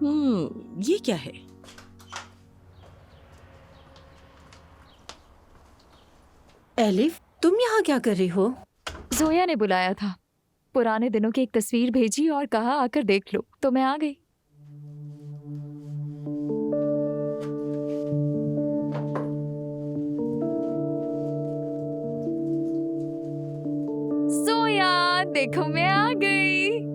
ये क्या है? एलिफ, तुम यहाँ क्या कर रही हो? जोया ने बुलाया था। पुराने दिनों की एक तस्वीर भेजी और कहा आकर देख लो, तो मैं आ गई। जोया, देखो मैं आ गई।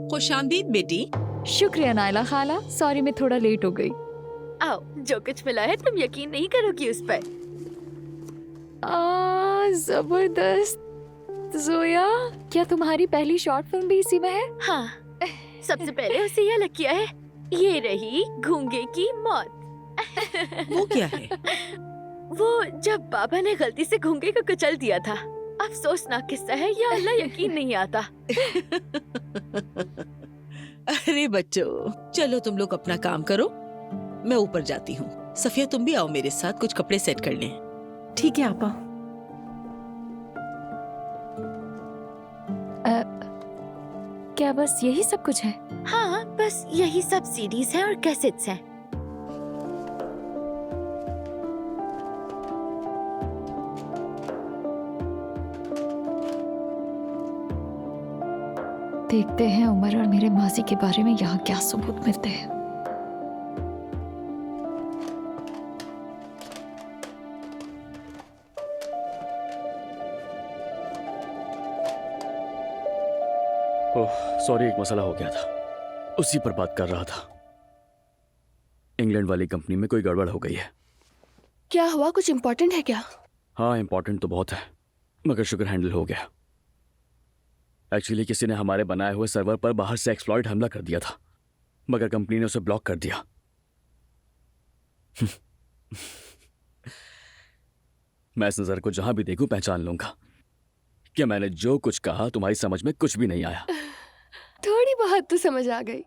खुशामदीद बेटी। शुक्रिया नायला खाला, सॉरी मैं थोड़ा लेट हो गई। आओ, जो कुछ मिला है तुम यकीन नहीं करोगी उस पर। जबरदस्त। जोया, क्या तुम्हारी पहली शॉर्ट फिल्म भी इसी में है? हाँ, सबसे पहले उसे यह लग किया है। ये रही घूंगे की मौत। वो क्या है? वो जब बाबा ने गलती से घूंगे को कुचल दिया था। अफसोसनाक किस्सा है, या अल्लाह यकीन नहीं आता। अरे बच्चों, चलो तुम लोग अपना काम करो, मैं ऊपर जाती हूँ। सफिया, तुम भी आओ मेरे साथ, कुछ कपड़े सेट कर लें। ठीक है आपा। क्या बस यही सब कुछ है? हाँ, बस यही सब सीडीज है और कैसेट्स हैं। देखते हैं उमर और मेरे माजी के बारे में यहाँ क्या सबूत मिलते हैं। ओह सॉरी, एक मसला हो गया था, उसी पर बात कर रहा था। इंग्लैंड वाली कंपनी में कोई गड़बड़ हो गई है। क्या हुआ, कुछ इम्पोर्टेंट है क्या? हाँ, इम्पोर्टेंट तो बहुत है, मगर शुक्र हैंडल हो गया। एक्चुअली किसी ने हमारे बनाए हुए सर्वर पर बाहर से एक्सप्लॉइट हमला कर दिया था, मगर कंपनी ने उसे ब्लॉक कर दिया। मैं इस नजर को जहां भी देखूं पहचान लूंगा कि मैंने जो कुछ कहा तुम्हारी समझ में कुछ भी नहीं आया। थोड़ी बहुत तो समझ आ गई।